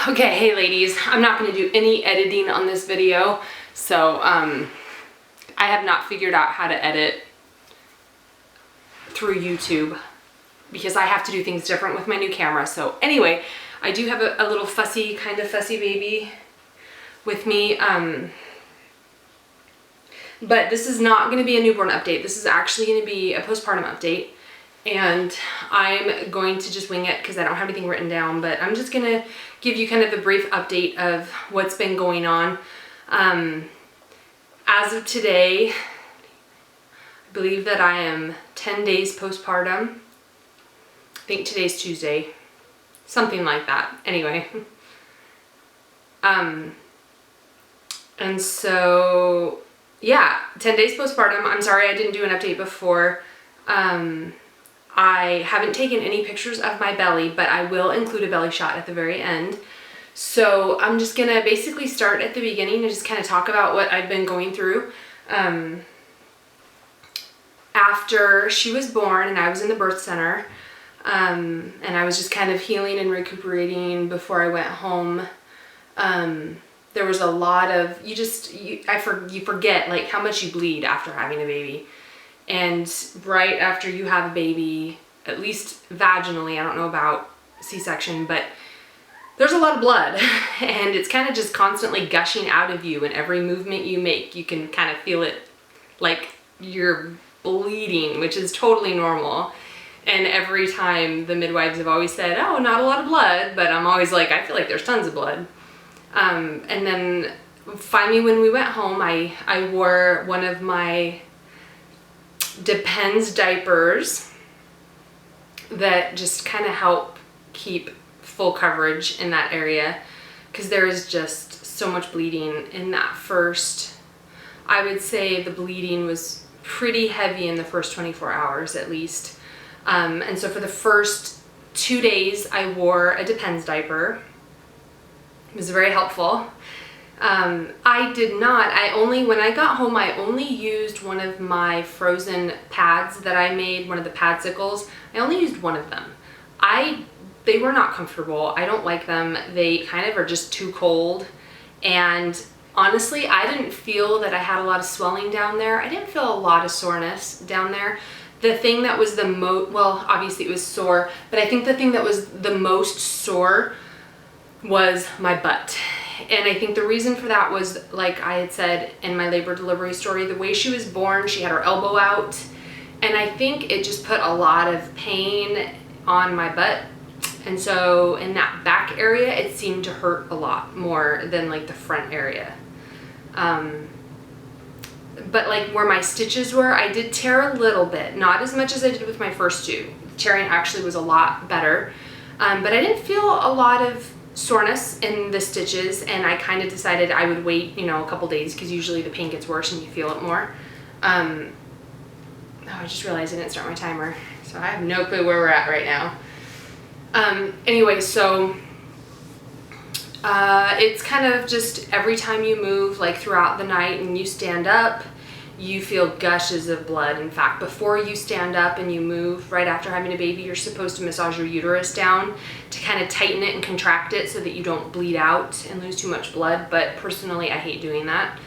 Okay, hey ladies, I'm not going to do any editing on this video, so I have not figured out how to edit through YouTube because I have to do things different with my new camera. So anyway, I do have a little kind of fussy baby with me, but this is not going to be a newborn update. This is actually going to be a postpartum update. And I'm going to just wing it because I don't have anything written down, but I'm just going to give you kind of a brief update of what's been going on. As of today, I believe that I am 10 days postpartum. I think today's Tuesday, something like that. Anyway. And so, yeah, 10 days postpartum. I'm sorry I didn't do an update before. I haven't taken any pictures of my belly, but I will include a belly shot at the very end. So I'm just gonna basically start at the beginning and just kind of talk about what I've been going through. After she was born and I was in the birth center, and I was just kind of healing and recuperating before I went home, there was a lot of, you forget like how much you bleed after having a baby. And right after you have a baby, at least vaginally, I don't know about C-section, but there's a lot of blood and it's kind of just constantly gushing out of you, and every movement you make, you can kind of feel it like you're bleeding, which is totally normal. And every time the midwives have always said, oh, not a lot of blood, but I'm always like, I feel like there's tons of blood. And then finally when we went home, I wore one of my Depends diapers that just kind of help keep full coverage in that area, because there is just so much bleeding in that first. I would say the bleeding was pretty heavy in the first 24 hours at least. And so for the first 2 days I wore a Depends diaper. It was very helpful. When I got home, I only used one of my frozen pads that I made, one of the padsicles. I only used one of them. They were not comfortable. I don't like them. They kind of are just too cold. And honestly, I didn't feel that I had a lot of swelling down there. I didn't feel a lot of soreness down there. The thing that was the most, well, obviously it was sore, but I think the thing that was the most sore was my butt. And I think the reason for that was, like I had said in my labor delivery story, the way she was born, she had her elbow out. And I think it just put a lot of pain on my butt. And so in that back area, it seemed to hurt a lot more than like the front area. But like where my stitches were, I did tear a little bit, not as much as I did with my first two. Tearing actually was a lot better. But I didn't feel a lot of soreness in the stitches, and I kind of decided I would wait, a couple days, because usually the pain gets worse and you feel it more. I just realized I didn't start my timer, so I have no clue where we're at right now. Anyway, so it's kind of just every time you move, like throughout the night and you stand up, you feel gushes of blood. In fact, before you stand up and you move, right after having a baby, you're supposed to massage your uterus down to kind of tighten it and contract it so that you don't bleed out and lose too much blood. But personally, I hate doing that.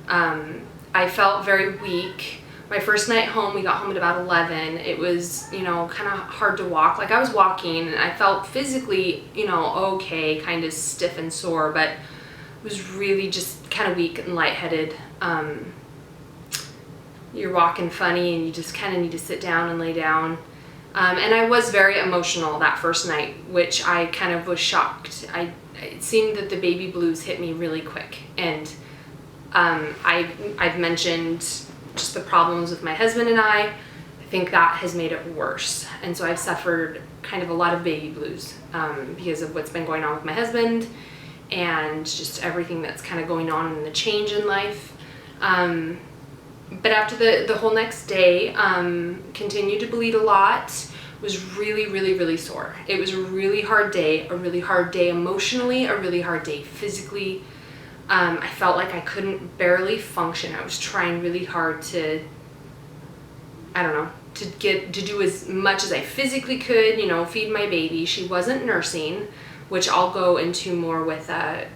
I felt very weak. My first night home, we got home at about 11. It was, kind of hard to walk. Like I was walking and I felt physically, okay, kind of stiff and sore, but was really just kind of weak and lightheaded. You're walking funny and you just kind of need to sit down and lay down. And I was very emotional that first night, which I kind of was shocked. It seemed that the baby blues hit me really quick. And I've mentioned just the problems with my husband and I think that has made it worse. And so I've suffered kind of a lot of baby blues because of what's been going on with my husband and just everything that's kind of going on in the change in life. But after the whole next day, continued to bleed a lot, was really, really, really sore. It was a really hard day emotionally, a really hard day physically. I felt like I couldn't barely function. I was trying really hard to do as much as I physically could, feed my baby. She wasn't nursing, which I'll go into more with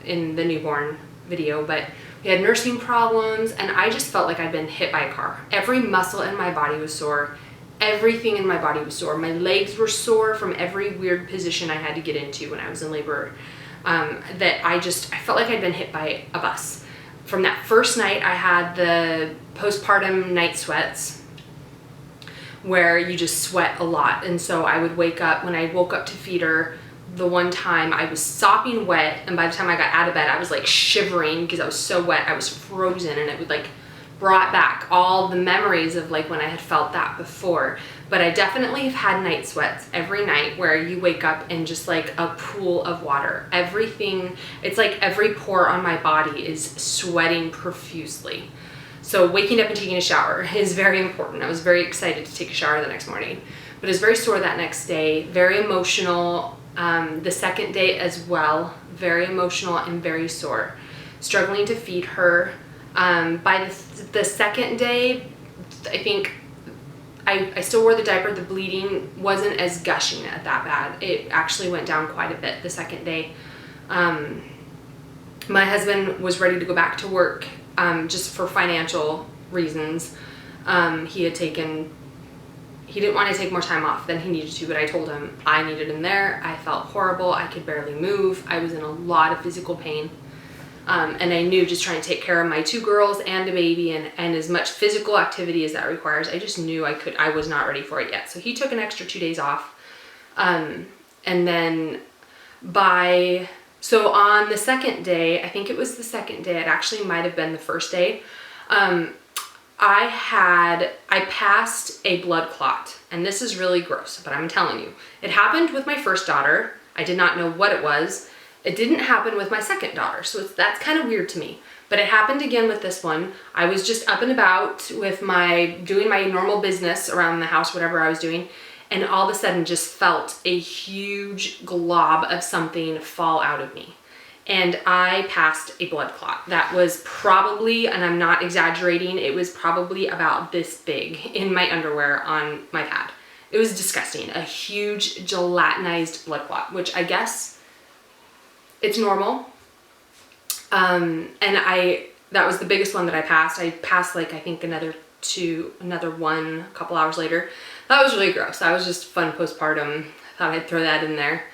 in the newborn video, but we had nursing problems, and I just felt like I'd been hit by a car. Every muscle in my body was sore. Everything in my body was sore. My legs were sore from every weird position I had to get into when I was in labor. That I felt like I'd been hit by a bus. From that first night, I had the postpartum night sweats, where you just sweat a lot. And so I would wake up, when I woke up to feed her, the one time I was sopping wet, and by the time I got out of bed, I was like shivering because I was so wet. I was frozen, and it would like brought back all the memories of like when I had felt that before. But I definitely have had night sweats every night, where you wake up in just like a pool of water. Everything, it's like every pore on my body is sweating profusely. So waking up and taking a shower is very important. I was very excited to take a shower the next morning, but I was very sore that next day, very emotional. The second day as well, very emotional and very sore, struggling to feed her. By the second day, I think I still wore the diaper. The bleeding wasn't as gushing that bad. It actually went down quite a bit the second day. My husband was ready to go back to work, just for financial reasons. He didn't want to take more time off than he needed to, but I told him I needed him there. I felt horrible. I could barely move. I was in a lot of physical pain. And I knew just trying to take care of my 2 girls and a baby and as much physical activity as that requires, I just knew I was not ready for it yet. So he took an extra 2 days off. And then so on the second day, I think it was the second day, it actually might have been the first day, I passed a blood clot, and this is really gross, but I'm telling you, it happened with my first daughter. I did not know what it was. It didn't happen with my second daughter, so that's kind of weird to me, but it happened again with this one. I was just up and about with doing my normal business around the house, whatever I was doing, and all of a sudden just felt a huge glob of something fall out of me. And I passed a blood clot. That was probably, and I'm not exaggerating, it was probably about this big in my underwear on my pad. It was disgusting. A huge gelatinized blood clot, which I guess it's normal. And that was the biggest one that I passed. I passed like, I think another one a couple hours later. That was really gross. That was just fun postpartum. Thought I'd throw that in there.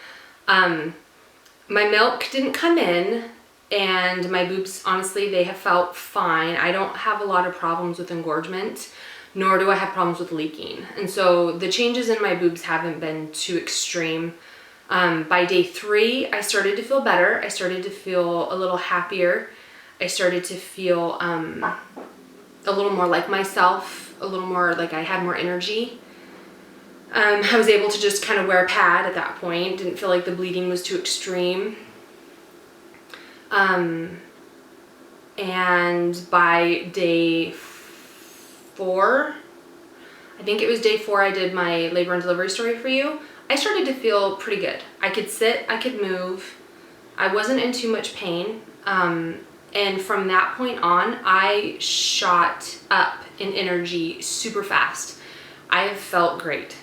My milk didn't come in, and my boobs, honestly, they have felt fine. I don't have a lot of problems with engorgement, nor do I have problems with leaking. And so the changes in my boobs haven't been too extreme. By day 3, I started to feel better. I started to feel a little happier. I started to feel a little more like myself, a little more like I had more energy. I was able to just kind of wear a pad at that point. Didn't feel like the bleeding was too extreme. And by day 4, I think it was day 4, I did my labor and delivery story for you. I started to feel pretty good. I could sit, I could move. I wasn't in too much pain. And from that point on, I shot up in energy super fast. I have felt great.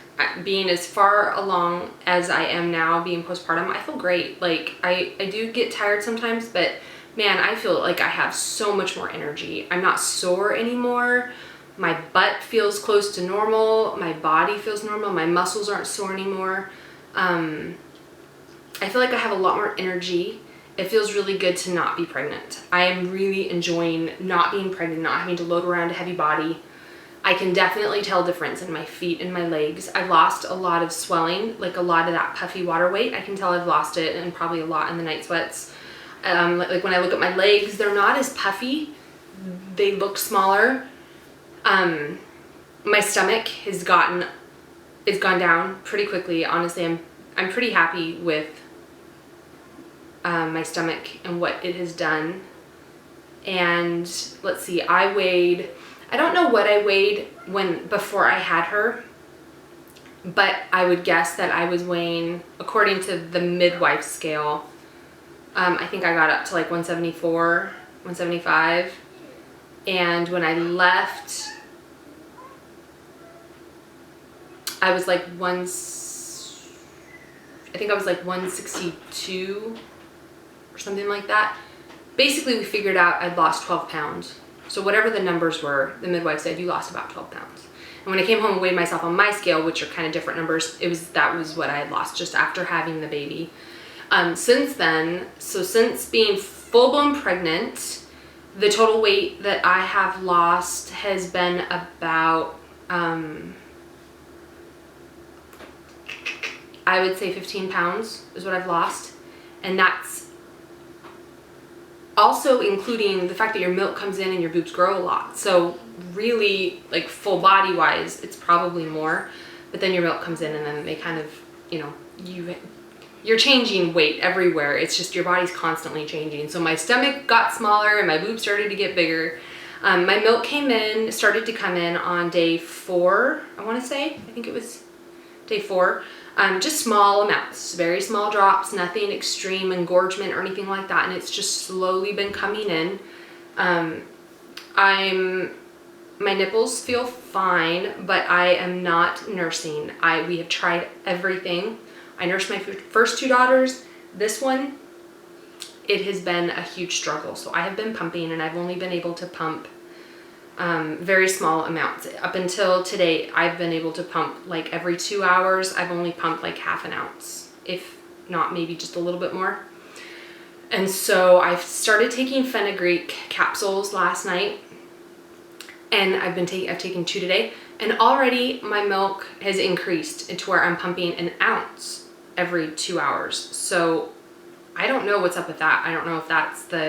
Being as far along as I am now, being postpartum, I feel great. Like, I do get tired sometimes, but man, I feel like I have so much more energy. I'm not sore anymore. My butt feels close to normal. My body feels normal. My muscles aren't sore anymore. I feel like I have a lot more energy. It feels really good to not be pregnant. I am really enjoying not being pregnant, not having to load around a heavy body. I can definitely tell difference in my feet and my legs. I've lost a lot of swelling, like a lot of that puffy water weight. I can tell I've lost it, and probably a lot in the night sweats. Like when I look at my legs, they're not as puffy. They look smaller. My stomach has gone down pretty quickly. Honestly, I'm pretty happy with my stomach and what it has done. And let's see, I don't know what I weighed before I had her, but I would guess that I was weighing, according to the midwife scale, I think I got up to like 174, 175. And when I left, I was like I think I was like 162 or something like that. Basically, we figured out I'd lost 12 pounds. So whatever the numbers were, the midwife said, you lost about 12 pounds. And when I came home and weighed myself on my scale, which are kind of different numbers, that was what I had lost just after having the baby. Since then, so since being full-blown pregnant, the total weight that I have lost has been about, I would say 15 pounds is what I've lost. And that's also including the fact that your milk comes in and your boobs grow a lot. So really, like full body wise, it's probably more, but then your milk comes in and then they kind of, you know, you're changing weight everywhere. It's just your body's constantly changing. So my stomach got smaller and my boobs started to get bigger. My milk started to come in on day 4, I want to say. I think it was day 4. Just small amounts, very small drops, nothing extreme engorgement or anything like that. And it's just slowly been coming in. My nipples feel fine, but I am not nursing. We have tried everything. I nursed my first 2 daughters. This one, it has been a huge struggle. So I have been pumping and I've only been able to pump very small amounts. Up until today, I've been able to pump like every 2 hours. I've only pumped like half an ounce, if not maybe just a little bit more. And so I've started taking fenugreek capsules last night, and I've taken 2 today, and already my milk has increased into where I'm pumping an ounce every 2 hours. So I don't know what's up with that. I don't know if that's the